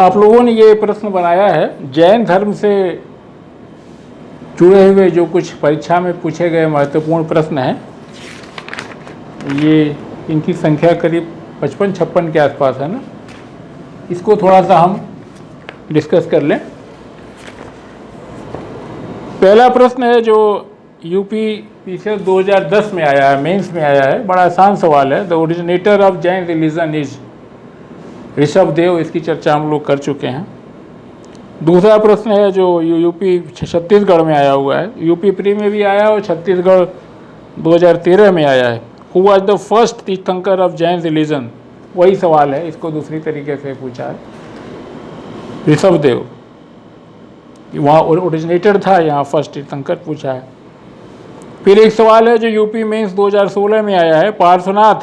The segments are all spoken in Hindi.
आप लोगों ने ये प्रश्न बनाया है, जैन धर्म से जुड़े हुए जो कुछ परीक्षा में पूछे गए महत्वपूर्ण प्रश्न हैं, ये इनकी संख्या करीब 55-56 के आसपास है ना। इसको थोड़ा सा हम डिस्कस कर लें। पहला प्रश्न है जो यूपी पीसीएस 2010 में आया है, मेंस में आया है, बड़ा आसान सवाल है। The originator of Jain religion is Rishabhdev. इसकी चर्चा हम लोग कर चुके हैं। दूसरा प्रश्न है जो यूपी छत्तीसगढ़ में आया हुआ है, यूपी प्री में भी आया और छत्तीसगढ़ 2013 में आया है। हु वाज द फर्स्ट तीर्थंकर ऑफ जैन रिलीजन? वही सवाल है, इसको दूसरी तरीके से पूछा है। ऋषभदेव वहाँ ओरिजिनेटर था, यहाँ फर्स्ट तीर्थंकर पूछा है। फिर एक सवाल है जो यूपी मेंस 2016 में आया है, पार्श्वनाथ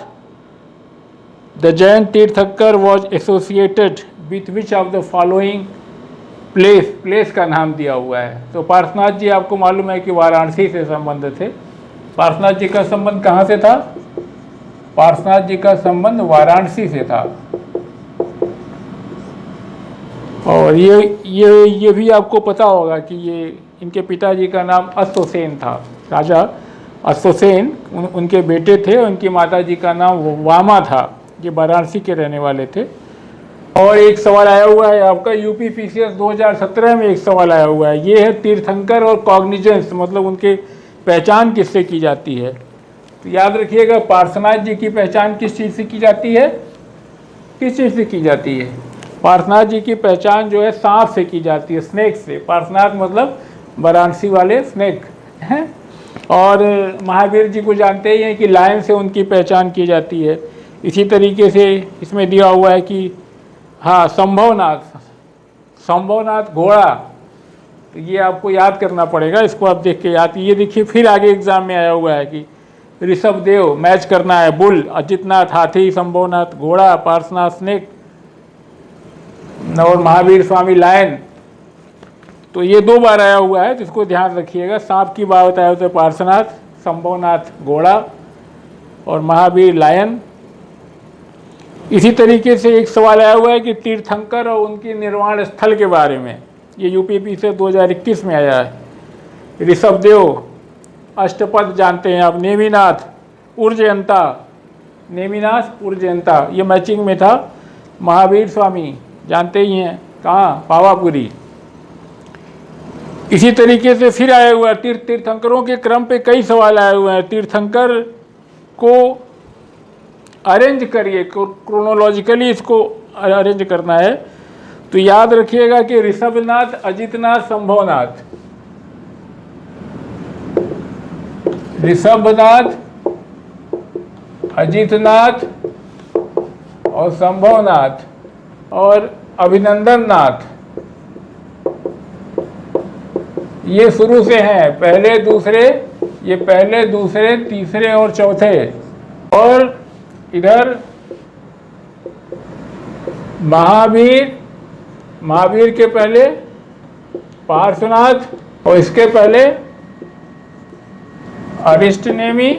द जैन तीर्थंकर was associated with which of the following place का नाम दिया हुआ है। तो पार्श्वनाथ जी आपको मालूम है कि वाराणसी से संबंध थे। पार्श्वनाथ जी का संबंध कहाँ से था? पार्श्वनाथ जी का संबंध वाराणसी से था। और ये भी आपको पता होगा कि ये इनके पिताजी का नाम अश्वसेन था, राजा अश्वसेन उनके बेटे थे। उनकी माताजी का नाम वामा था। ये वाराणसी के रहने वाले थे। और एक सवाल आया हुआ है आपका यूपी पीसीएस 2017 में, एक सवाल आया हुआ है, ये है तीर्थंकर और कॉग्निजेंस, मतलब उनके पहचान किससे की जाती है? तो याद रखिएगा, पार्श्वनाथ जी की पहचान किस चीज़ से की जाती है? किस चीज़ से की जाती है? पार्श्वनाथ जी की पहचान जो है सांप से की जाती है, स्नेक से। पार्श्वनाथ मतलब वाराणसी वाले स्नेक हैं। और महावीर जी को जानते ही हैं कि लायन से उनकी पहचान की जाती है। इसी तरीके से इसमें दिया हुआ है कि हाँ, संभवनाथ घोड़ा, तो ये आपको याद करना पड़ेगा। इसको आप देख के याद, ये देखिए फिर आगे एग्जाम में आया हुआ है कि ऋषभदेव मैच करना है, बुल, अजितनाथ हाथी, संभवनाथ घोड़ा, पार्श्वनाथ स्नेक और महावीर स्वामी लायन। तो ये 2 बार आया हुआ है, तो इसको ध्यान रखिएगा। सांप की बात आया तो पार्श्वनाथ, संभवनाथ घोड़ा और महावीर लायन। इसी तरीके से एक सवाल आया हुआ है कि तीर्थंकर और उनकी निर्वाण स्थल के बारे में। ये यूपीपी से 2021 में आया है। ऋषभदेव, अष्टपद जानते हैं आप, नेमिनाथ, उर्जयंता, नेमिनाथ उर्जयंता, ये मैचिंग में था। महावीर स्वामी जानते ही हैं, कहाँ? पावापुरी। इसी तरीके से फिर आया हुआ तीर्थंकरों के क्रम पे कई सवाल आए हुए हैं। तीर्थंकर को अरेंज करिए, क्रोनोलॉजिकली इसको अरेंज करना है। तो याद रखिएगा कि ऋषभनाथ, अजितनाथ, संभवनाथ, ऋषभनाथ, अजितनाथ और संभवनाथ और अभिनंदन नाथ, ये शुरू से हैं, पहले दूसरे, ये पहले दूसरे तीसरे और चौथे। और इधर महावीर के पहले पार्श्वनाथ और इसके पहले अरिष्टनेमी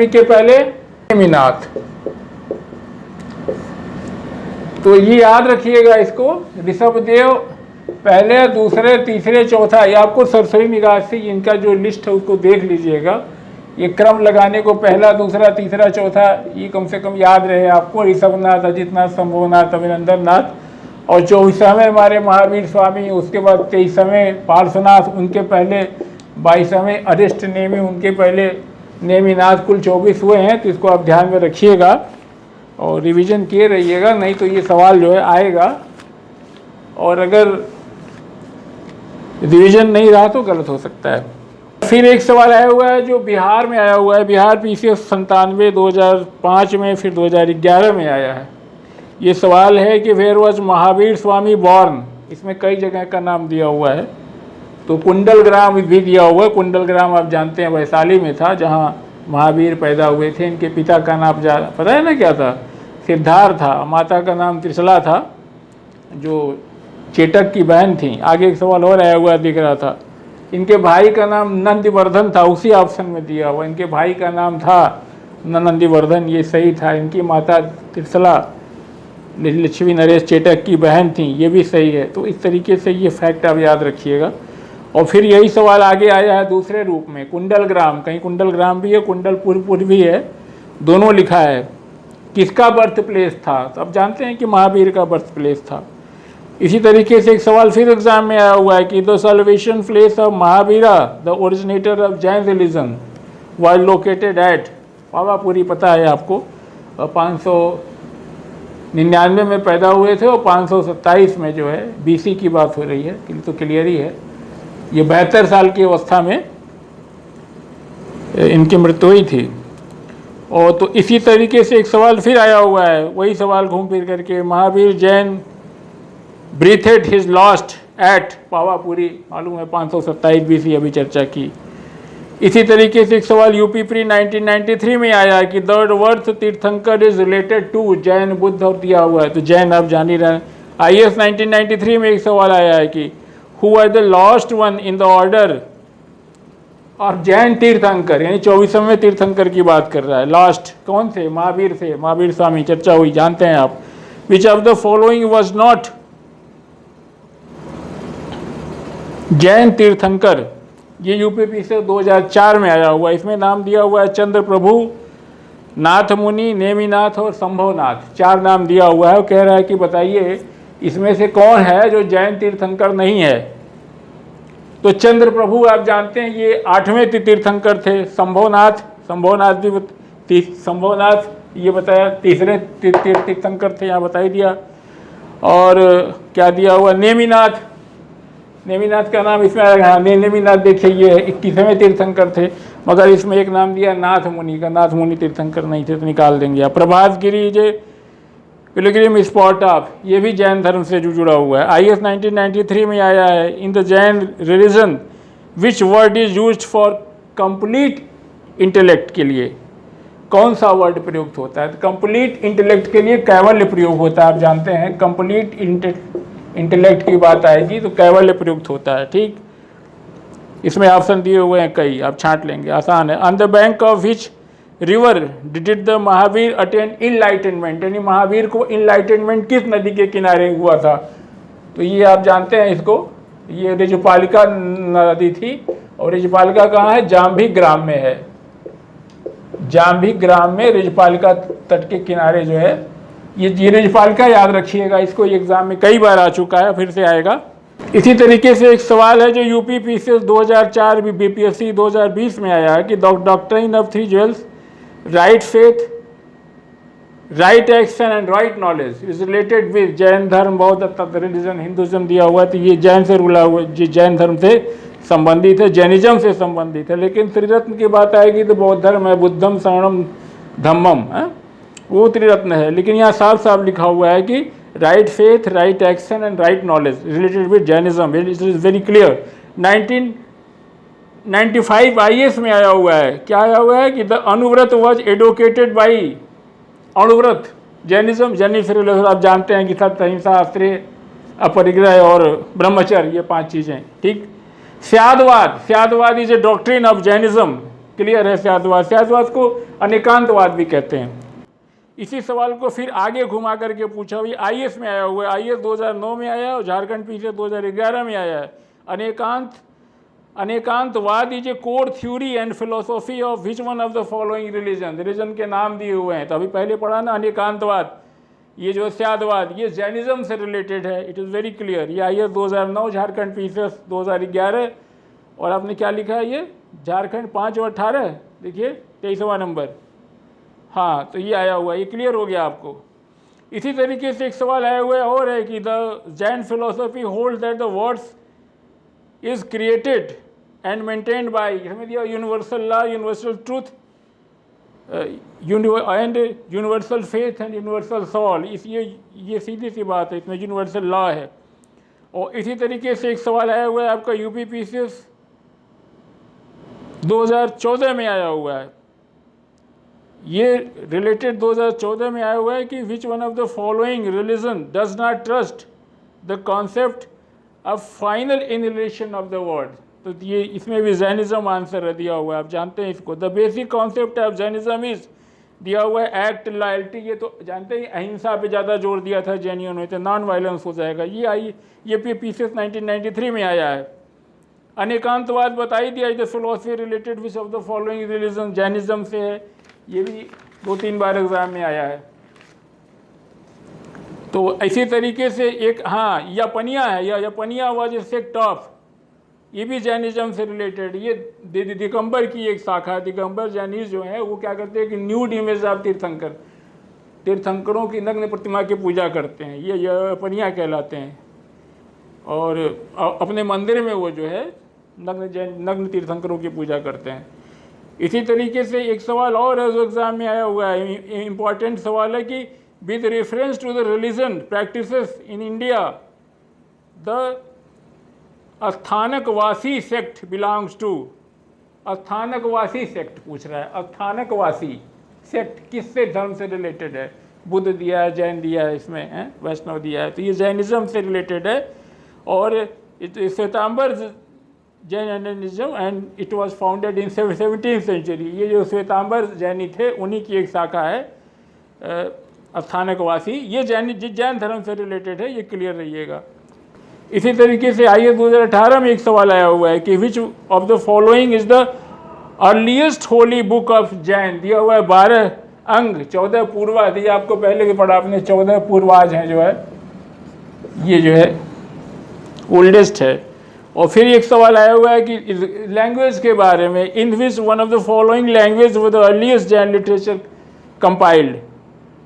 के पहले नेमिनाथ। तो ये याद रखिएगा इसको, ऋषभदेव पहले दूसरे तीसरे चौथा। ये आपको सरसरी निगाह से इनका जो लिस्ट है उसको देख लीजिएगा। ये क्रम लगाने को पहला दूसरा तीसरा चौथा, ये कम से कम याद रहे आपको। ऋषभनाथ, अजितनाथ, संभवनाथ, अभिनंदन नाथ और 24वें हमारे महावीर स्वामी, उसके बाद 23वें पार्श्वनाथ, उनके पहले 22वें अरिष्टनेमी, उनके पहले नेमिनाथ। कुल 24 हुए हैं। तो इसको आप ध्यान में रखिएगा और रिवीजन किए रहिएगा, नहीं तो ये सवाल जो है आएगा। और अगर रिवीजन नहीं रहा तो गलत हो सकता है। फिर एक सवाल आया हुआ है जो बिहार में आया हुआ है, बिहार पीसीएस 97 2005 में, फिर 2011 में आया है। ये सवाल है कि where was Mahavir Swami born? इसमें कई जगह का नाम दिया हुआ है। तो कुंडलग्राम भी दिया हुआ है। कुंडलग्राम आप जानते हैं वैशाली में था, जहाँ महावीर पैदा हुए थे। इनके पिता का नाम पता है ना क्या था? सिद्धार्थ था। माता का नाम त्रिशला था, जो चेटक की बहन थी। आगे एक सवाल और आया हुआ दिख रहा था। इनके भाई का नाम नंदिवर्धन था, उसी ऑप्शन में दिया हुआ। इनके भाई का नाम था नंदिवर्धन, ये सही था। इनकी माता त्रिशला लक्ष्मी नरेश चेटक की बहन थी, ये भी सही है। तो इस तरीके से ये फैक्ट आप याद रखिएगा। और फिर यही सवाल आगे आया है दूसरे रूप में, कुंडलग्राम, कहीं कुंडलग्राम भी है, कुंडलपुर भी है, दोनों लिखा है। किसका बर्थ प्लेस था? तो आप जानते हैं कि महावीर का बर्थ प्लेस था। इसी तरीके से एक सवाल फिर एग्जाम में आया हुआ है कि the salvation place of Mahavira the originator of Jain religion was located at Pawapuri. पता है आपको, 599 में पैदा हुए थे और 527 में जो है BC की बात हो रही है, तो क्लियर ही है। ये 72 साल की अवस्था में इनकी मृत्यु हुई थी। और तो इसी तरीके से एक सवाल फिर आया हुआ है, वही सवाल घूम फिर करके, Mahavir Jain breathed his last at Pawapuri, मालूम है 527 BC, अभी चर्चा की। इसी तरीके से एक सवाल यूपी प्री 1993 में आया कि the worth tirthankar is related to Jain Buddha, और दिया हुआ है, तो जैन आप जान ही रहे हैं। IAS 1993 में एक सवाल आया है कि who are the last one in the order और जैन तीर्थंकर, यानी 24वें तीर्थंकर की बात कर रहा है। लास्ट कौन थे? महावीर थे, महावीर स्वामी, चर्चा हुई, जानते हैं आप। Which of the following was not Jain तीर्थंकर? ये यूपीपी से 2004 में आया हुआ। इसमें नाम दिया हुआ है चंद्र प्रभु, नाथ मुनि, नेमिनाथ और संभवनाथ, 4 नाम दिया हुआ है। वो कह रहा है कि बताइए इसमें से कौन है जो जैन तीर्थंकर नहीं है? तो चंद्र प्रभु आप जानते हैं ये 8वें तीर्थंकर थे। संभवनाथ भी संभवनाथ ये बताया 3रे तीर्थंकर थे, यहाँ बता ही दिया। और क्या दिया हुआ? नेमिनाथ का नाम इसमें आएगा। नेमिनाथ देखिए ये 21वें तीर्थंकर थे, मगर इसमें एक नाम दिया नाथ मुनि का, नाथ मुनि तीर्थंकर नहीं थे, तो निकाल देंगे आप। प्रभात गिरी जे पिलग्रिम स्पॉट ऑफ, ये भी जैन धर्म से जुड़ा हुआ है। IAS 1993 में आया है, in the Jain religion which word is used for complete intellect के लिए कौन सा वर्ड प्रयुक्त होता है? तो कंप्लीट इंटेलेक्ट के लिए कैवल्य प्रयोग होता है। आप जानते हैं कंप्लीट इंटेलेक्ट की बात आएगी तो कैवल्य प्रयुक्त होता है। ठीक, इसमें ऑप्शन दिए हुए हैं कई, आप छांट लेंगे, आसान है। On the bank of which river did the Mahavir attain enlightenment, यानी महावीर को इनलाइटनमेंट किस नदी के किनारे हुआ था? तो ये आप जानते हैं इसको, ये ऋजुपालिका नदी थी। और ऋजुपालिका कहाँ है? जाम्भी ग्राम में है। जाम्भी ग्राम में ऋजुपालिका तट के किनारे जो है ये ऋजुपालिका, याद रखिएगा इसको, एग्जाम में कई बार आ चुका है, फिर से आएगा। इसी तरीके से एक सवाल है जो यूपी PCS 2004 BPSC 2020 में आया है कि doctrine of 3 jewels, right faith, right action and right knowledge is related with Jain धर्म, बौद्ध तत्व रिलीजन, हिंदुज्म दिया हुआ है। तो ये जैन से रुला हुआ, ये जैन धर्म से संबंधित है, जैनिज्म से संबंधित है। लेकिन त्रिरत्न की बात आएगी तो बौद्ध धर्म है, बुद्धम शरणम धम्मम है, वो त्रिरत्न है। लेकिन यहाँ साफ साफ लिखा हुआ है कि right faith, right action and right knowledge related with Jainism, it is very clear. 1995 IAS में आया हुआ है, क्या आया हुआ है कि the Anuvrat was advocated by, Anuvrat Jainism, Jainism आप जानते हैं कि सत्य, अहिंसा, आश्रय, अपरिग्रह और ब्रह्मचर्य, ये 5 चीज़ें। ठीक, Syadvada is a doctrine of Jainism, clear है। स्यादवाद को अनेकांतवाद भी कहते हैं। इसी सवाल को फिर आगे घुमा करके पूछा हुआ, IAS में आया हुआ है, IAS 2009 में आया है और झारखंड PCS 2011 में आया है। Anekantavada is a core theory and philosophy of which one of the following religion के नाम दिए हुए हैं। तो अभी पहले पढ़ा ना अनेकांतवाद, ये जो स्यादवाद, ये जैनिज्म से रिलेटेड है, इट इज़ वेरी क्लियर। ये IAS 2009, झारखंड PCS 2011, और आपने क्या लिखा है? ये झारखंड 5 और 18, देखिए 23वां नंबर। हाँ, तो ये आया हुआ है, ये क्लियर हो गया आपको। इसी तरीके से एक सवाल आया हुआ है और है कि the Jain philosophy hold that the words is created and maintained by, इसमें दिया universal law, universal truth and universal faith and universal soul. इस ये सीधी सी बात है, इसमें यूनिवर्सल लॉ है। और इसी तरीके से एक सवाल आया हुआ है आपका यूपी PCS 2014 में आया हुआ है, ये रिलेटेड 2014 में आया हुआ है कि विच one of the following religion does not trust the concept of final inhalation of the word. तो ये इसमें भी जैनिज्म आंसर दिया हुआ है, आप जानते हैं इसको। The basic concept of Jainism is दिया हुआ है एक्ट लॉयल्टी, ये तो जानते ही अहिंसा पे ज़्यादा जोर दिया था जैनियों ने, तो नॉन वायलेंस हो जाएगा। ये पीसेस 1993 में आया है। अनेकांतवाद बताई दिया, the philosophy related which of the following religion, Jainism से है, ये भी 2-3 बार एग्जाम में आया है। तो इसी तरीके से एक हाँ यापनिया है, या यापनिया वाज ए सेक्ट ऑफ, ये भी जैनिज्म से रिलेटेड, ये दिगंबर की एक शाखा है। दिगंबर जैनिज जो है वो क्या करते हैं कि न्यूड इमेज ऑफ तीर्थंकरों की नग्न प्रतिमा की पूजा करते हैं, ये यापनिया कहलाते हैं। और अपने मंदिर में वो जो है नग्न तीर्थंकरों की पूजा करते हैं। इसी तरीके से एक सवाल और है जो एग्जाम में आया हुआ है, इम्पॉर्टेंट सवाल है कि with reference to the religion practices in India the Sthanakvasi sect belongs to, Sthanakvasi sect पूछ रहा है, स्थानकवासी सेक्ट किससे धर्म से रिलेटेड है? बुद्ध दिया है, जैन दिया है, इसमें है वैष्णव दिया है, तो ये जैनिज्म से रिलेटेड है। और Shwetambar Jainism and it was founded in 17th century, ये जो श्वेतांबर जैनी थे उन्हीं की एक शाखा है स्थानकवासी, ये जैन धर्म से रिलेटेड है, ये क्लियर रहिएगा। इसी तरीके से आइए 2018 में एक सवाल आया हुआ है कि which of the following is the earliest Holi book of Jain, दिया हुआ है 12 अंग 14 पूर्वाज, ये आपको पहले के पढ़ा आपने, 14 पूर्वाज हैं जो है, ये जो है ओल्डेस्ट है। और फिर एक सवाल आया हुआ है कि लैंग्वेज के बारे में, in which one of the following language with the earliest Jain literature compiled,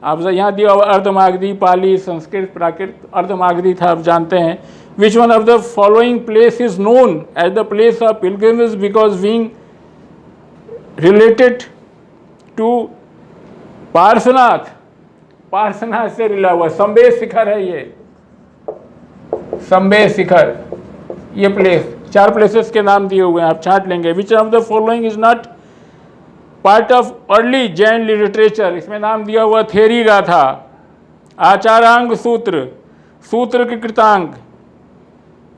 आप यहाँ दिया हुआ अर्धमागधी, पाली, संस्कृत, प्राकृत, अर्धमागधी था आप जानते हैं। Which one of the following place is known as the place of pilgrimage because being related to Parshvanath, Parshvanath से रिला हुआ, संबे शिखर है ये, संबे शिखर, ये प्लेस, 4 प्लेसेस के नाम दिए हुए हैं, आप छांट लेंगे। Which of the following is not part of early Jain literature, इसमें नाम दिया हुआ थेरी गाथा, आचारांग सूत्र, सूत्र के कृतांग,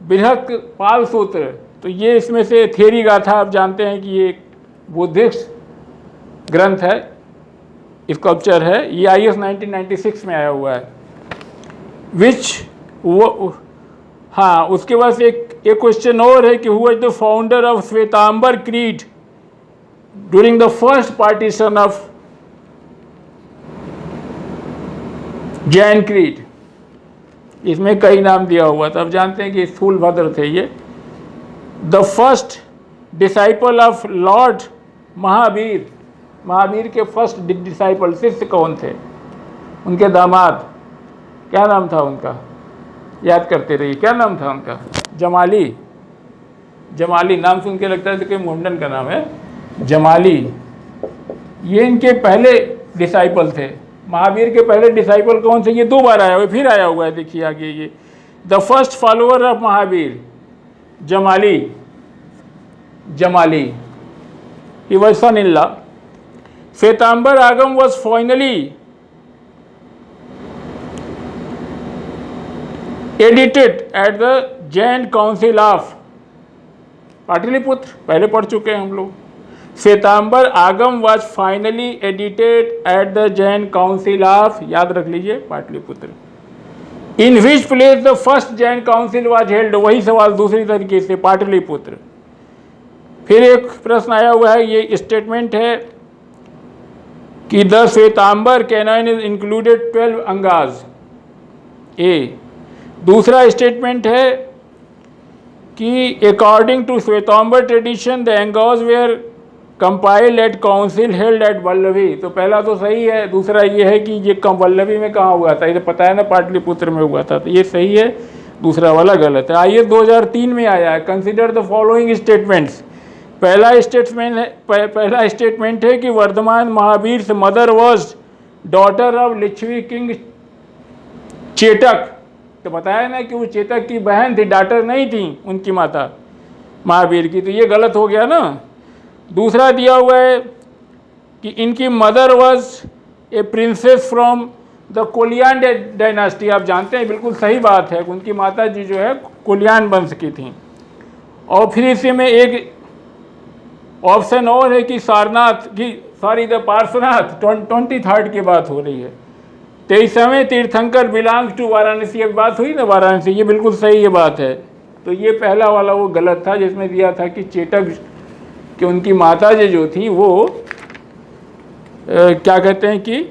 बृहत पाल सूत्र, तो ये इसमें से थेरी गाथा आप जानते हैं कि ये एक बुद्धिस्ट ग्रंथ है, स्कल्पचर है, ये IS 1996 में आया हुआ है। विच वो हाँ, उसके बाद एक क्वेश्चन और है कि who is the founder of Shwetambar creed during the first partition of Jain creed, इसमें कई नाम दिया हुआ था, अब जानते हैं कि स्थूलभद्र थे ये। The first disciple of Lord Mahavir, Mahavir के फर्स्ट डिसाइपल शिष्य कौन थे? उनके दामाद, क्या नाम था उनका, याद करते रहिए, क्या नाम था उनका? जमाली, जमाली नाम सुन के लगता है कि मुंडन का नाम है, जमाली, ये इनके पहले डिसाइपल थे। महावीर के पहले डिसाइपल कौन थे? ये 2 बार आया हुआ है, फिर आया हुआ है, देखिए आगे ये, the first follower of Mahavira Jamali, Jamali, he was son in law. Shvetambara Agama was finally edited at the Jain council of Pataliputra, पहले पढ़ चुके हैं हम लोग। Shvetambara Agama was finally edited at the Jain council of, याद रख लीजिए, Pataliputra. In which place the first Jain council was held, वही सवाल दूसरी तरीके से, पाटलिपुत्र। फिर एक प्रश्न आया हुआ है, ये स्टेटमेंट है कि the Shvetambar canon is included 12 Angas, A. दूसरा स्टेटमेंट है कि according to Shvetambar tradition the Angas were compiled at council held at Vallabhi, तो पहला तो सही है, दूसरा ये है कि ये वल्लभी में कहाँ हुआ था, ये तो पता है ना, पाटलिपुत्र में हुआ था, तो ये सही है, दूसरा वाला गलत है। आइए 2003 में आया है, कंसिडर द फॉलोइंग स्टेटमेंट्स। पहला स्टेटमेंट है कि वर्धमान महावीर से mother was daughter of Lichchhavi king Chetak, तो बताया ना कि वो चेतक की बहन थी, डॉटर नहीं थी उनकी माता महावीर की, तो ये गलत हो गया ना। दूसरा दिया हुआ है कि इनकी mother was a princess from the Koliyan dynasty, आप जानते हैं, बिल्कुल सही बात है, उनकी माता जी जो है कोलियान वंश की थी। और फिर इसी में एक ऑप्शन और है कि सारनाथ की सॉरी द पार्श्वनाथ 23rd की बात हो रही है। 23वें तीर्थंकर बिलोंग्स टू वाराणसी, अब बात हुई ना वाराणसी, ये बिल्कुल सही ये बात है। तो ये पहला वाला वो गलत था जिसमें दिया था कि चेटक कि उनकी माता जी जो थी वो क्या कहते हैं कि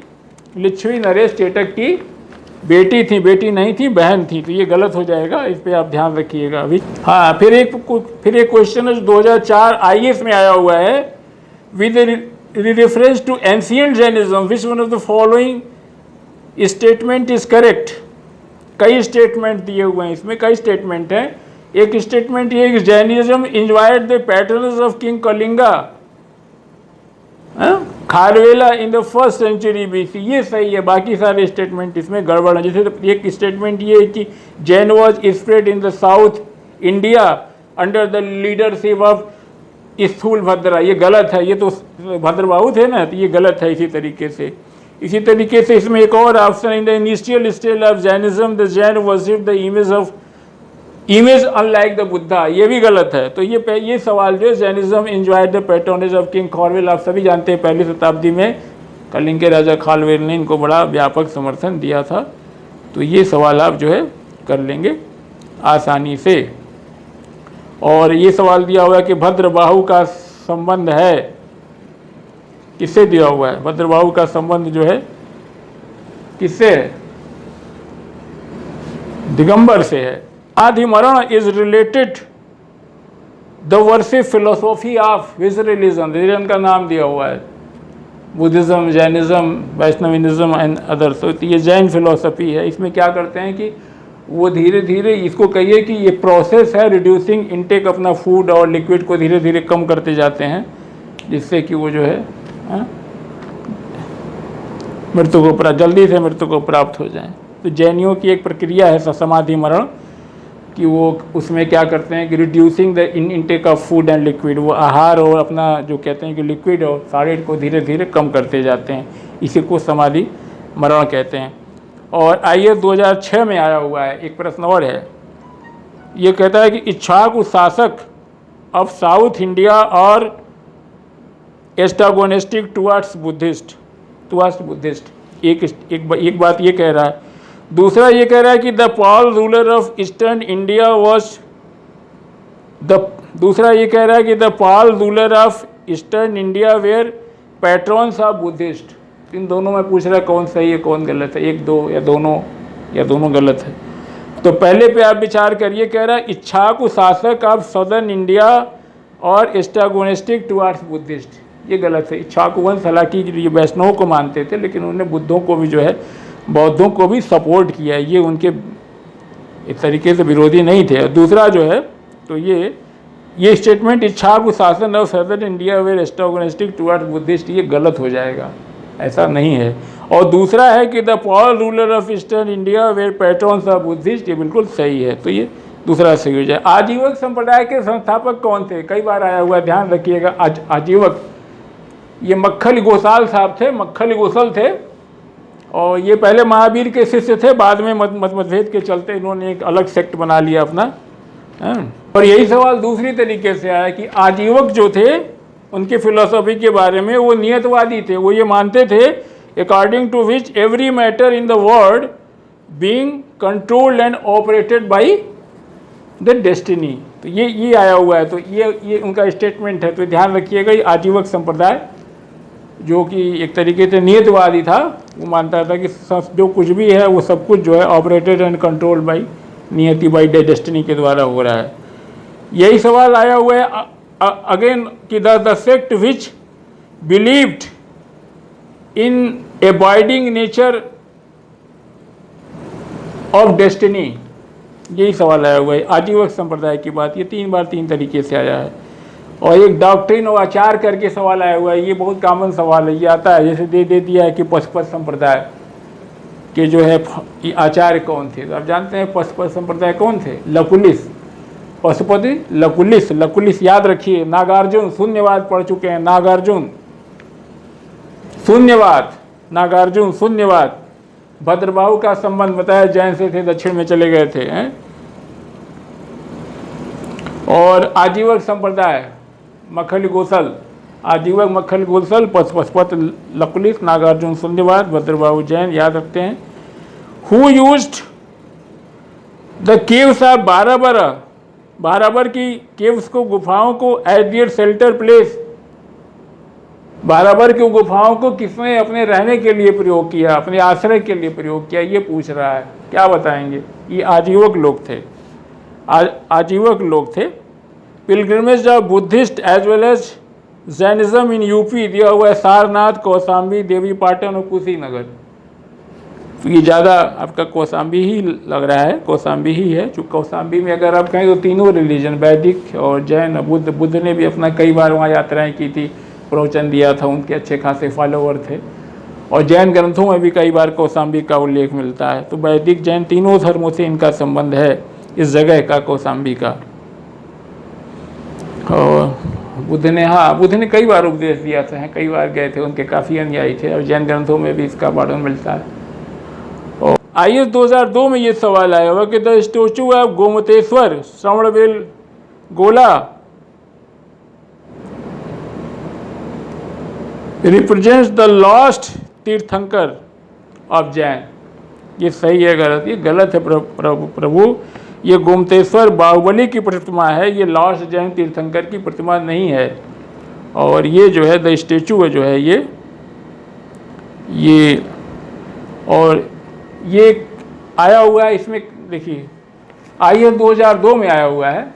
लिच्छवी नरेश चेटक की बेटी थी, बेटी नहीं थी, बहन थी। तो ये गलत हो जाएगा, इस पे आप ध्यान रखिएगा अभी। हाँ, फिर एक क्वेश्चन है जो 2004 IAS में आया हुआ है, with reference to ancient Jainism which one of the following statement is correct. कई स्टेटमेंट दिए हुए हैं इसमें, कई स्टेटमेंट हैं। एक स्टेटमेंट ये कि Jainism enjoyed the patterns of king Kalinga Kharavela in the 1st century BC, ये सही है। बाकी सारे स्टेटमेंट इसमें गड़बड़ है। जैसे एक स्टेटमेंट ये है कि Jain was spread in the south India under the leadership of स्थूल भद्रा, ये गलत है। ये तो भद्रबाहु थे ना, तो ये गलत है। इसी तरीके से इसमें एक और option, in the initial stage of Jainism the Jain worship the image unlike the Buddha, ये भी गलत है। तो ये सवाल जो है, Jainism enjoyed the patronage of king Kharavela, आप सभी जानते हैं 1ली शताब्दी में कलिंग के राजा खारवेल ने इनको बड़ा व्यापक समर्थन दिया था। तो ये सवाल आप जो है कर लेंगे आसानी से। और ये सवाल दिया हुआ है कि भद्रबाहु का संबंध है, किससे दिया हुआ है? भद्रबाहु का संबंध जो है किससे है? दिगंबर से है। आदिमरण is related the worship philosophy of which religion, religion का नाम दिया हुआ है, Buddhism, Jainism, Vaishnavism and others. तो ये जैन फिलोसफी है। इसमें क्या करते हैं कि वो धीरे धीरे, इसको कहिए कि ये प्रोसेस है रिड्यूसिंग इनटेक, अपना फूड और लिक्विड को धीरे धीरे कम करते जाते हैं, जिससे कि वो जो है जल्दी से मृत्यु को प्राप्त हो जाए। तो जैनियों की एक प्रक्रिया है समाधि मरण कि वो उसमें क्या करते हैं कि reducing the intake of food and liquid, वो आहार और अपना जो कहते हैं कि लिक्विड और सॉलिड को धीरे धीरे कम करते जाते हैं, इसी को समाधि मरण कहते हैं। और IAS 2006 में आया हुआ है। एक प्रश्न और है, ये कहता है कि इक्ष्वाकु शासक ऑफ साउथ इंडिया और एस्टागोनिस्टिक टुवर्ड्स बुद्धिस्ट। एक बात ये कह रहा है। दूसरा ये कह रहा है कि the Pala ruler of eastern India was दूसरा ये कह रहा है कि the Pala ruler of eastern India were patrons of Buddhist. इन दोनों में पूछ रहा है कौन सही है कौन गलत है, एक दो या दोनों गलत है। तो पहले पे आप विचार करिए, कह रहा है इक्ष्वाकु शासक ऑफ सदर्न इंडिया और एस्टागोनिस्टिक टुवर्ड्स बुद्धिस्ट, ये गलत है। इक्ष्वाकु वंश हालांकि ये वैष्णवों को मानते थे, लेकिन उन्होंने बुद्धों को भी जो है, बौद्धों को भी सपोर्ट किया, ये उनके एक तरीके से विरोधी नहीं थे। दूसरा जो है, तो ये स्टेटमेंट इक्ष्वाकु शासन of southern India were antagonistic towards Buddhist, ये गलत हो जाएगा, ऐसा नहीं है। और दूसरा है कि the Pala ruler of eastern India were patrons of Buddhist, ये बिल्कुल सही है। तो ये दूसरा सही हो जाए। आजीवक संप्रदाय के संस्थापक कौन थे? कई बार आया हुआ, ध्यान रखिएगा। आजीवक ये मक्खल गोसाल साहब थे, मक्खल गोसल थे, और ये पहले महावीर के शिष्य थे। बाद में मतभेद के चलते इन्होंने एक अलग सेक्ट बना लिया अपना। और यही सवाल दूसरी तरीके से आया कि आजीवक जो थे, उनकी फिलोसफी के बारे में, वो नियतवादी थे। वो ये मानते थे according to which every matter in the world being controlled and operated by the destiny. तो ये आया हुआ है। तो ये उनका स्टेटमेंट है। तो ध्यान रखिएगा, ये आजीवक संप्रदाय जो कि एक तरीके से नियतवादी था, वो मानता था कि जो कुछ भी है वो सब कुछ जो है ऑपरेटेड एंड कंट्रोल्ड बाय नियति, बाय डेस्टिनी के द्वारा हो रहा है। यही सवाल आया हुआ है अगेन कि the sect which believed in abiding nature of destiny, यही सवाल आया हुआ है। आजीवक संप्रदाय की बात, ये 3 बार 3 तरीके से आया है। और एक डॉक्ट्रिन और आचार करके सवाल आया हुआ है। ये बहुत कॉमन सवाल है, ये आता है। जैसे दे दिया है कि पशुपत संप्रदाय के जो है आचार्य कौन थे। तो आप जानते हैं पशुपत संप्रदाय कौन थे? लकुलिस, पशुपति लकुलिस। लकुलिस याद रखिए। नागार्जुन शून्यवाद पढ़ चुके हैं। नागार्जुन शून्यवाद। भद्रबाहु का संबंध बताया, जैन से थे, दक्षिण में चले गए थे, हैं? और आजीवक संप्रदाय मखल गोसल, आजीवक मक्खल गुलसल, पशुपत लकुलिस, नागार्जुन सुंदरवाद, भद्रबाहु जैन, याद रखते हैं। Who used the caves of Barabar की केव्स को, गुफाओं को एज देयर शेल्टर प्लेस, बाराबर की गुफाओं को किसने अपने रहने के लिए प्रयोग किया, अपने आश्रय के लिए प्रयोग किया, ये पूछ रहा है। क्या बताएंगे? ये आजीवक लोग थे, आजीवक लोग थे। Pilgrimage of Buddhist as well as Jainism in UP दिया हुआ है सारनाथ, कौशाम्बी, देवी पाटन और कुशीनगर। तो ये ज़्यादा आपका कौशाम्बी ही लग रहा है, कौशाम्बी ही है। जो कौशाम्बी में अगर आप कहें तो तीनों रिलीजन, वैदिक और जैन, बुद्ध ने भी अपना कई बार वहाँ यात्राएं की थी, प्रवचन दिया था, उनके अच्छे खासे फॉलोवर थे। और जैन ग्रंथों में भी कई बार कौशाम्बी का उल्लेख मिलता है। तो वैदिक जैन तीनों धर्मों से इनका संबंध है, इस जगह का, कौशाम्बी का। और बुद्ध ने कई बार उपदेश दिया था, कई बार गए थे, उनके काफ़ी अनुयायी थे, और जैन ग्रंथों में भी इसका वर्णन मिलता है। और IS 2002 में ये सवाल आया हुआ कि द स्टैचू ऑफ गोमतेश्वर श्रवणबेल गोला रिप्रेजेंट्स द लॉस्ट तीर्थंकर ऑफ जैन। ये सही है गलत? ये गलत है प्रभु। ये गोमतेश्वर बाहुबली की प्रतिमा है, ये लॉस्ट जैन तीर्थंकर की प्रतिमा नहीं है। और ये जो है द स्टैचू है जो है ये और ये आया हुआ है, इसमें देखिए IS 2002 में आया हुआ है।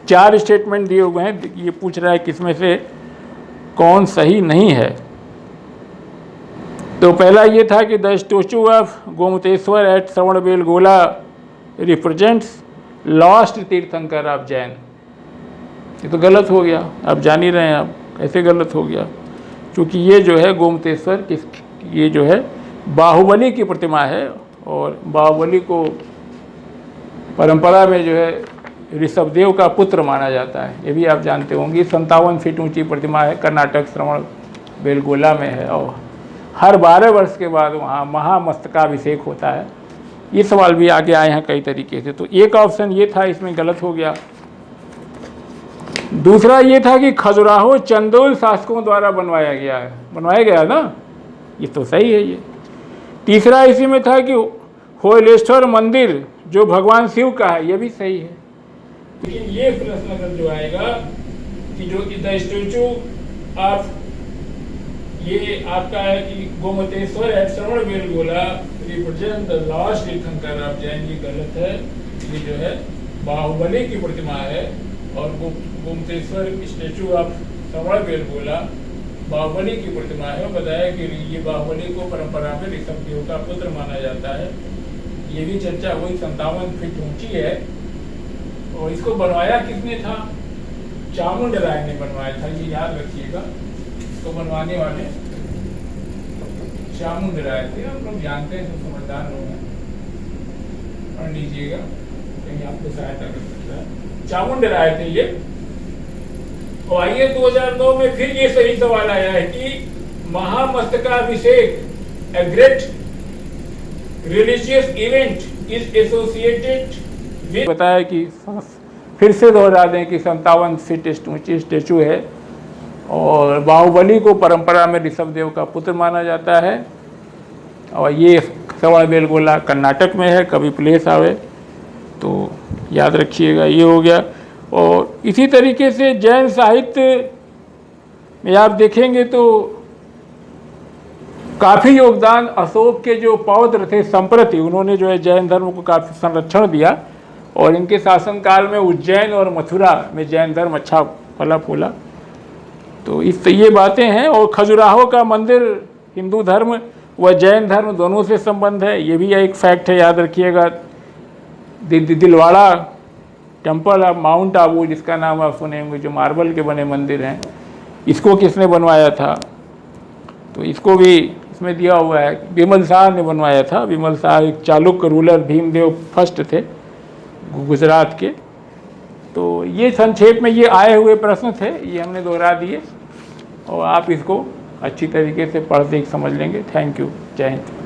4 स्टेटमेंट दिए हुए हैं। ये पूछ रहा है किसमें से कौन सही नहीं है। तो पहला ये था कि the statue of Gomateshwar at Shravanabelagola represents last तीर्थंकर ऑफ जैन। ये तो गलत हो गया, आप जान ही रहे हैं आप कैसे गलत हो गया, क्योंकि ये जो है गोमतेश्वर ये जो है बाहुबली की प्रतिमा है। और बाहुबली को परंपरा में जो है ऋषभदेव का पुत्र माना जाता है, ये भी आप जानते होंगे। 57 फीट ऊंची प्रतिमा है, कर्नाटक श्रवणबेलगोला में है। और हर 12 वर्ष के बाद वहाँ महामस्तकाभिषेक होता है। ये सवाल भी आगे आए हैं कई तरीके से। तो एक ऑप्शन ये था, इसमें गलत हो गया। दूसरा ये था कि खजुराहो चंदोल शासकों द्वारा बनवाया गया ना, ये तो सही है ये। तीसरा इसी में था कि होयलेश्वर मंदिर जो भगवान शिव का है, ये भी सही है। लेकिन ये प्रश्न अगर जो आएगा कि जो द स्टैचू ऑफ, ये आपका है कि Gomateshwar at Shravanabelagola represent the lost तीर्थंकर ऑफ जैन, ये गलत है। ये जो है बाहुबली की प्रतिमा है। और गोमतेश्वर स्टैचू ऑफ श्रवणबेलगोला बाहुबली की प्रतिमा है। बताया कि ये बाहुबली को परंपरा में ऋषभदेव का पुत्र माना जाता है। ये भी चर्चा हुई, 57 फीट ऊंची है। और इसको बनवाया किसने था? चामुंड राय ने बनवाया था, ये याद रखिएगा। तो बनवाने वाले चामुंड राय थे, आप लोग जानते हैं, सब समझदार लोग हैं, पढ़ लीजिएगा, कहीं आपको सहायता कर सकता है। चामुंड राय थे ये। और आइए 2002 में फिर ये सही सवाल आया है कि Mahamastakabhisheka, a great religious event is associated with, बताया कि फिर से दोहरा दें कि 57 फीट ऊंची स्टैचू है। और बाहुबली को परंपरा में ऋषभदेव का पुत्र माना जाता है। और ये श्रवणबेलगोला कर्नाटक में है, कभी प्लेस आवे तो याद रखिएगा। ये हो गया। और इसी तरीके से जैन साहित्य में आप देखेंगे तो काफ़ी योगदान अशोक के जो पौत्र थे संप्रति, उन्होंने जो है जैन धर्म को काफ़ी संरक्षण दिया। और इनके शासनकाल में उज्जैन और मथुरा में जैन धर्म अच्छा फला फूला। तो ये बातें हैं। और खजुराहो का मंदिर हिंदू धर्म व जैन धर्म दोनों से संबंध है, ये भी एक फैक्ट है, याद रखिएगा। Dilwara temple of mount Abu, जिसका नाम आप सुने होंगे, जो मार्बल के बने मंदिर हैं, इसको किसने बनवाया था? तो इसको भी इसमें दिया हुआ है, विमल शाह ने बनवाया था। विमल शाह एक चालुक्य रूलर, भीमदेव फर्स्ट थे गुजरात के। तो ये संक्षेप में ये आए हुए प्रश्न थे, ये हमने दोहरा दिए। और आप इसको अच्छी तरीके से पढ़ देख समझ लेंगे। थैंक यू, जय हिंद।